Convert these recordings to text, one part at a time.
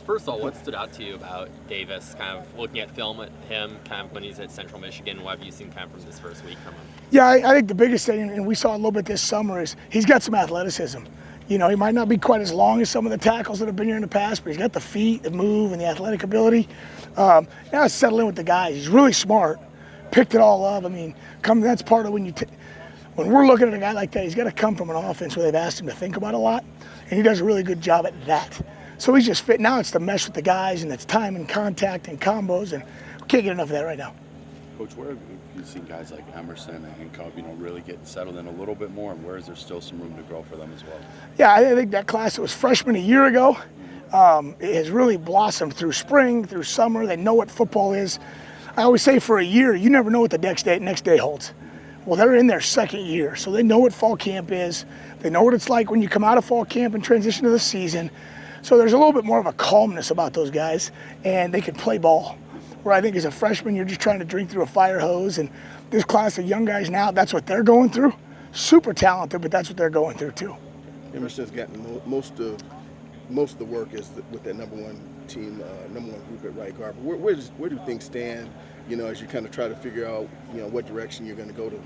First of all, what stood out to you about Davis, kind of looking at film at him, kind of when he's at Central Michigan? What have you seen kind of from this first week from him? Yeah, I think the biggest thing, and we saw a little bit this summer, is he's got some athleticism. You know, he might not be quite as long as some of the tackles that have been here in the past, but he's got the feet, the move, and the athletic ability. Now it's settling with the guys. He's really smart, picked it all up. I mean, that's part of when we're looking at a guy like that, he's got to come from an offense where they've asked him to think about a lot, and he does a really good job at that. So he's just fit. Now it's the mesh with the guys, and it's time and contact and combos, and we can't get enough of that right now. Coach, where have you seen guys like Emerson and Cobb, really get settled in a little bit more, and where is there still some room to grow for them as well? Yeah, I think that class that was freshman a year ago it has really blossomed through spring, through summer. They know what football is. I always say for a year, you never know what the next day holds. Well, they're in their second year, so they know what fall camp is. They know what it's like when you come out of fall camp and transition to the season. So there's a little bit more of a calmness about those guys, and they can play ball. Where I think as a freshman, you're just trying to drink through a fire hose, and this class of young guys now, that's what they're going through. Super talented, but that's what they're going through too. Emerson's gotten most of the work is with that number one team, number one group at right guard. But where do things stand, as you kind of try to figure out, what direction you're going to go to,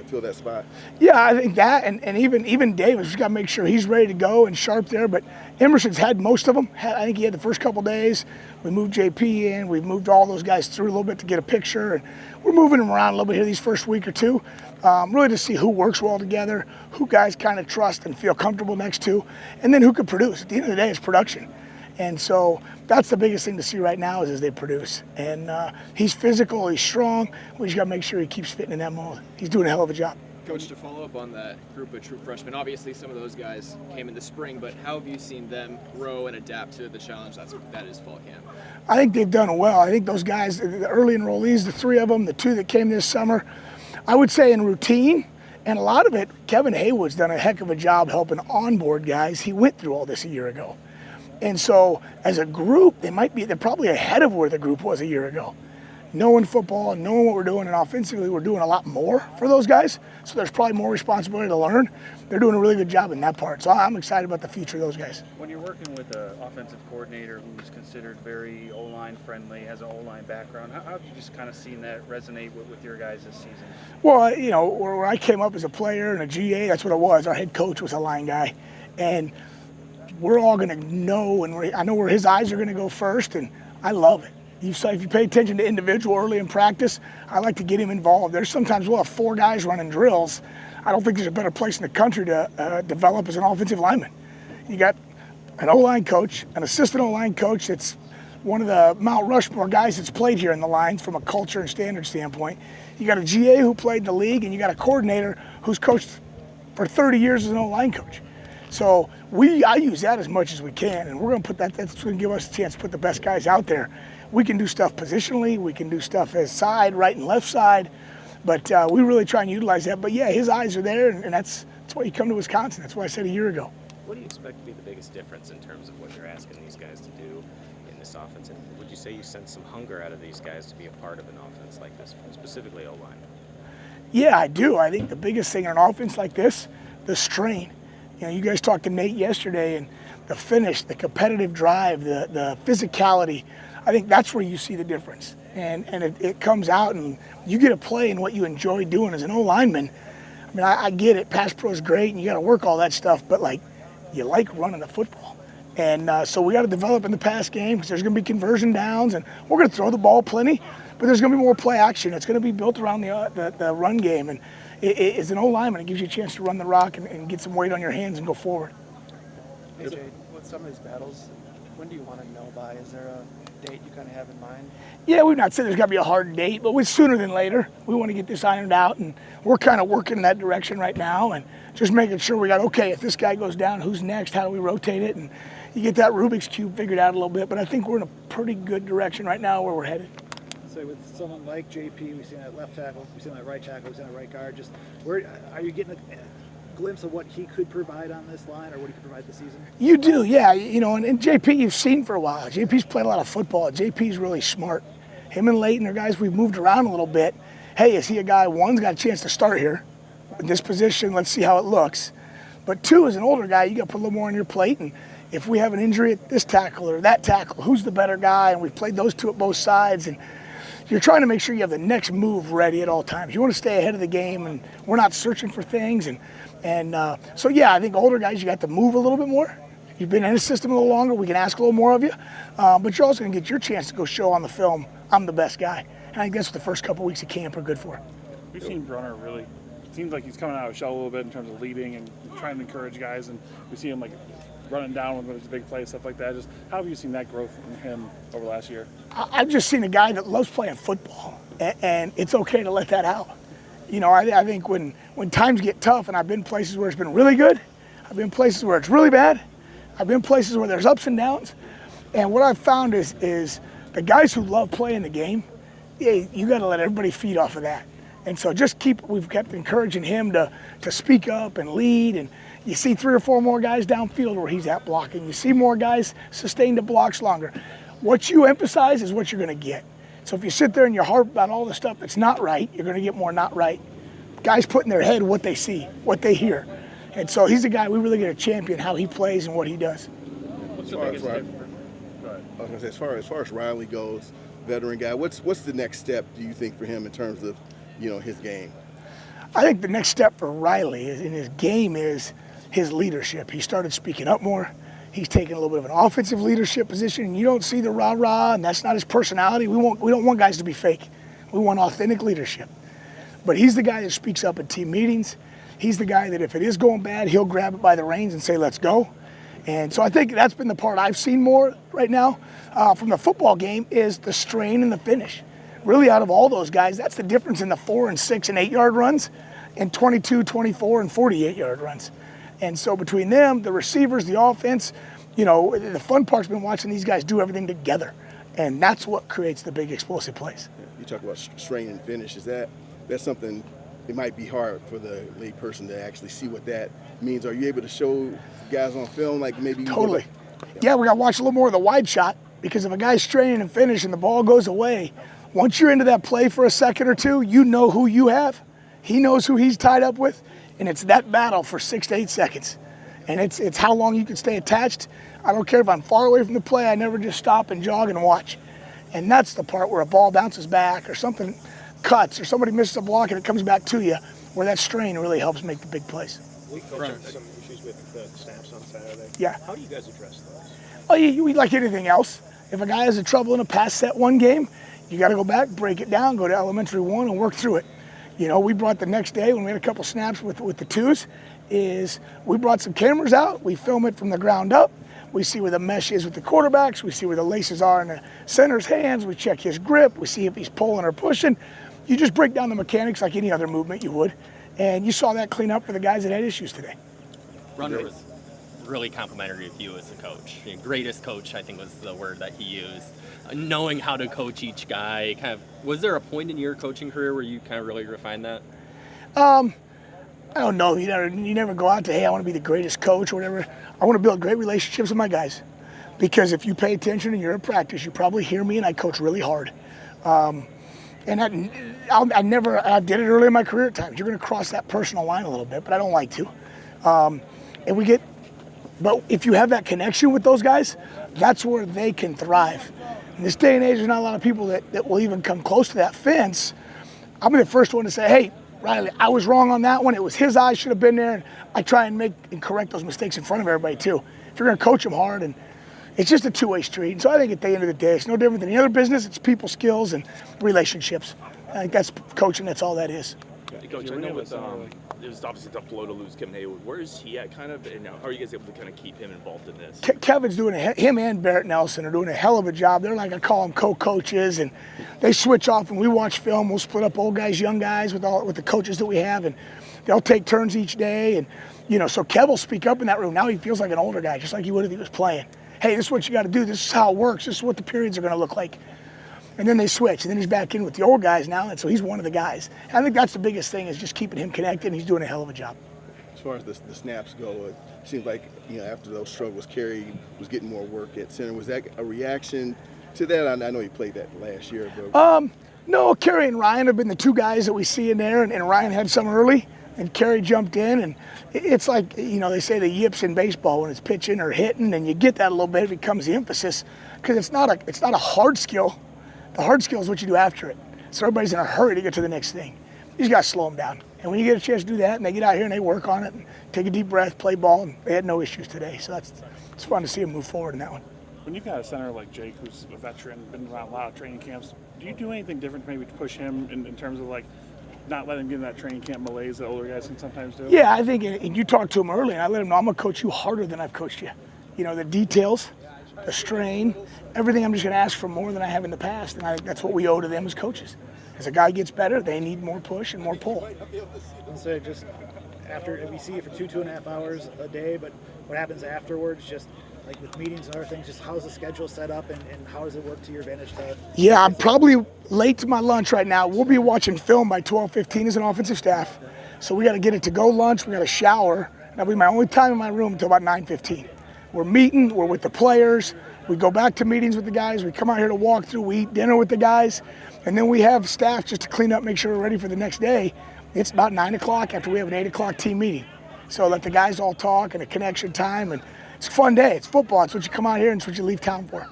fill that spot? Yeah, I think that, and even Davis, we've got to make sure he's ready to go and sharp there. But Emerson's had most of them. I think he had the first couple days. We moved JP in. We've moved all those guys through a little bit to get a picture. And we're moving them around a little bit here these first week or two, really to see who works well together, who guys kind of trust and feel comfortable next to, and then who can produce. At the end of the day, it's production. And so that's the biggest thing to see right now is they produce. And he's physical, he's strong. We just got to make sure he keeps fitting in that mold. He's doing a hell of a job. Coach, to follow up on that group of true freshmen, obviously some of those guys came in the spring, but how have you seen them grow and adapt to the challenge that is fall camp? I think they've done well. I think those guys, the early enrollees, the three of them, the two that came this summer, I would say in routine, and a lot of it, Kevin Haywood's done a heck of a job helping onboard guys. He went through all this a year ago. And so as a group, they're probably ahead of where the group was a year ago. Knowing football and knowing what we're doing, and offensively we're doing a lot more for those guys. So there's probably more responsibility to learn. They're doing a really good job in that part. So I'm excited about the future of those guys. When you're working with an offensive coordinator who's considered very O-line friendly, has an O-line background, how have you just kind of seen that resonate with your guys this season? Well, where I came up as a player and a GA, that's what it was. Our head coach was a line guy. And we're all going to know, and I know where his eyes are going to go first, and I love it. If you pay attention to individual early in practice, I like to get him involved. There's sometimes we'll have 4 guys running drills. I don't think there's a better place in the country to develop as an offensive lineman. You got an O-line coach, an assistant O-line coach that's one of the Mount Rushmore guys that's played here in the lines from a culture and standard standpoint. You got a GA who played in the league, and you got a coordinator who's coached for 30 years as an O-line coach. So I use that as much as we can, and we're going to put that's going to give us a chance to put the best guys out there. We can do stuff positionally, we can do stuff as side, right and left side, but we really try and utilize that. But yeah, his eyes are there, and that's why you come to Wisconsin. That's what I said a year ago. What do you expect to be the biggest difference in terms of what you're asking these guys to do in this offense? And would you say you sense some hunger out of these guys to be a part of an offense like this, specifically O-line? Yeah, I do. I think the biggest thing in an offense like this, the strain. You guys talked to Nate yesterday, and the finish, the competitive drive, the physicality, I think that's where you see the difference. And it comes out, and you get to play in what you enjoy doing as an O-lineman. I mean, I get it. Pass pro is great, and you got to work all that stuff, but, you like running the football. And so we got to develop in the pass game because there's going to be conversion downs, and we're going to throw the ball plenty, but there's going to be more play action. It's going to be built around the run game. And as an O-lineman, it gives you a chance to run the rock and get some weight on your hands and go forward. AJ, with some of these battles, when do you want to know by? Is there a date you kind of have in mind? Yeah, we've not said there's got to be a hard date, but it's sooner than later. We want to get this ironed out, and we're kind of working in that direction right now and just making sure we got, okay, if this guy goes down, who's next? How do we rotate it? And you get that Rubik's Cube figured out a little bit, but I think we're in a pretty good direction right now where we're headed. So with someone like JP, we've seen that left tackle, we've seen that right tackle, we've seen that right guard. Just where are you getting a glimpse of what he could provide on this line, or what he could provide this season? You do, yeah. And JP you've seen for a while. JP's played a lot of football. JP's really smart. Him and Leighton are guys we've moved around a little bit. Hey, is he a guy, one's got a chance to start here in this position, let's see how it looks. But two, as an older guy, you got to put a little more on your plate, and if we have an injury at this tackle or that tackle, who's the better guy? And we've played those two at both sides. And you're trying to make sure you have the next move ready at all times. You want to stay ahead of the game, and we're not searching for things. So, yeah, I think older guys, you got to move a little bit more. You've been in the system a little longer. We can ask a little more of you. But you're also going to get your chance to go show on the film, I'm the best guy. And I think that's what the first couple of weeks of camp are good for. We've seen Brunner really, seems like he's coming out of his shell a little bit in terms of leading and trying to encourage guys. And we see him like running down when there's a big play, stuff like that. Just how have you seen that growth in him over the last year? I've just seen a guy that loves playing football, and it's okay to let that out. You know, I think when times get tough, and I've been places where it's been really good, I've been places where it's really bad, I've been places where there's ups and downs, and what I've found is the guys who love playing the game, you got to let everybody feed off of that. And so we've kept encouraging him to speak up and lead, and you see 3 or 4 more guys downfield where he's at blocking. You see more guys sustain the blocks longer. What you emphasize is what you're going to get. So if you sit there and you harp about all the stuff that's not right, you're going to get more not right. Guys put in their head what they see, what they hear. And so he's a guy we really get to champion how he plays and what he does. What's the biggest difference? I was going to say, as far as Riley goes, veteran guy, what's the next step, do you think, for him in terms of, his game? I think the next step for Riley in his game is his leadership. He started speaking up more. He's taken a little bit of an offensive leadership position. You don't see the rah-rah, and that's not his personality. We don't want guys to be fake. We want authentic leadership. But he's the guy that speaks up at team meetings. He's the guy that if it is going bad, he'll grab it by the reins and say, let's go. And so I think that's been the part I've seen more right now from the football game is the strain and the finish. Really, out of all those guys, that's the difference in the 4 and 6 and 8 yard runs and 22, 24, and 48 yard runs. And so between them, the receivers, the offense, the fun part's been watching these guys do everything together. And that's what creates the big explosive plays. You talk about strain and finish. That's something, it might be hard for the lay person to actually see what that means. Are you able to show guys on film, like maybe? Totally. Yeah, we got to watch a little more of the wide shot, because if a guy's straining and finish and the ball goes away, once you're into that play for a second or two, you know who you have. He knows who he's tied up with, and it's that battle for 6 to 8 seconds. And it's how long you can stay attached. I don't care if I'm far away from the play, I never just stop and jog and watch. And that's the part where a ball bounces back or something cuts or somebody misses a block and it comes back to you, where that strain really helps make the big plays. We coached had some issues with the snaps on Saturday. Yeah. How do you guys address those? Well, we like anything else. If a guy has a trouble in a pass set one game, you got to go back, break it down, go to elementary 1 and work through it. We brought the next day when we had a couple snaps with the twos, is we brought some cameras out. We film it from the ground up. We see where the mesh is with the quarterbacks. We see where the laces are in the center's hands. We check his grip. We see if he's pulling or pushing. You just break down the mechanics like any other movement you would. And you saw that clean up for the guys that had issues today. Runner was really complimentary of you as a coach. Your greatest coach, I think, was the word that he used. Knowing how to coach each guy, was there a point in your coaching career where you kind of really refined that? I don't know. You never go out to, hey, I want to be the greatest coach or whatever. I want to build great relationships with my guys, because if you pay attention and you're in practice, you probably hear me, and I coach really hard. And I did it early in my career at times. You're going to cross that personal line a little bit, but I don't like to. But if you have that connection with those guys, that's where they can thrive. In this day and age, there's not a lot of people that will even come close to that fence. I'll be the first one to say, hey, Riley, I was wrong on that one. It was his eyes should have been there. And I try and make and correct those mistakes in front of everybody too. If you're going to coach them hard, and it's just a two-way street. And so I think at the end of the day, it's no different than any other business. It's people skills and relationships. I think that's coaching. That's all that is. Coach, I know it was obviously a tough blow to lose Kevin Haywood. Where is he at and how are you guys able to kind of keep him involved in this? Kevin's doing him and Barrett Nelson are doing a hell of a job. They're like, I call them co-coaches, and they switch off and we watch film. We'll split up old guys, young guys with the coaches that we have, and they'll take turns each day. And so Kev will speak up in that room. Now he feels like an older guy, just like he would if he was playing. Hey, this is what you got to do. This is how it works. This is what the periods are going to look like. And then they switch, and then he's back in with the old guys now, and so he's one of the guys. And I think that's the biggest thing, is just keeping him connected, and he's doing a hell of a job. As far as the snaps go, it seems like after those struggles, Kerry was getting more work at center. Was that a reaction to that? I know he played that last year, but no, Kerry and Ryan have been the two guys that we see in there, and Ryan had some early. And Kerry jumped in, and it's like, they say the yips in baseball when it's pitching or hitting, and you get that a little bit, it becomes the emphasis, because it's not a hard skill. The hard skill is what you do after it. So everybody's in a hurry to get to the next thing. You just got to slow them down. And when you get a chance to do that, and they get out here and they work on it, and take a deep breath, play ball, and they had no issues today. So it's fun to see them move forward in that one. When you've got a center like Jake, who's a veteran, been around a lot of training camps, do you do anything different maybe to push him in terms of like not letting him get in that training camp malaise that older guys can sometimes do? Yeah, I think, and you talked to him early, and I let him know I'm going to coach you harder than I've coached you. The details, the strain, everything I'm just going to ask for more than I have in the past, and I think that's what we owe to them as coaches. As a guy gets better, they need more push and more pull. And so just after, we see you for 2.5 hours a day, but what happens afterwards, just like with meetings and other things, just how's the schedule set up and how does it work to your advantage? Yeah, I'm probably late to my lunch right now. We'll be watching film by 12:15 as an offensive staff. So we got to get it to go lunch, we got to shower. That'll be my only time in my room until about 9:15. We're meeting, we're with the players, we go back to meetings with the guys, we come out here to walk through, we eat dinner with the guys, and then we have staff just to clean up, make sure we're ready for the next day. It's about 9 o'clock after we have an 8 o'clock team meeting. So let the guys all talk and a connection time, and it's a fun day. It's football. It's what you come out here and it's what you leave town for.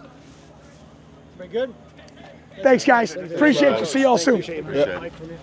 Been good. Thanks, guys. Appreciate you. See y'all soon. Appreciate it.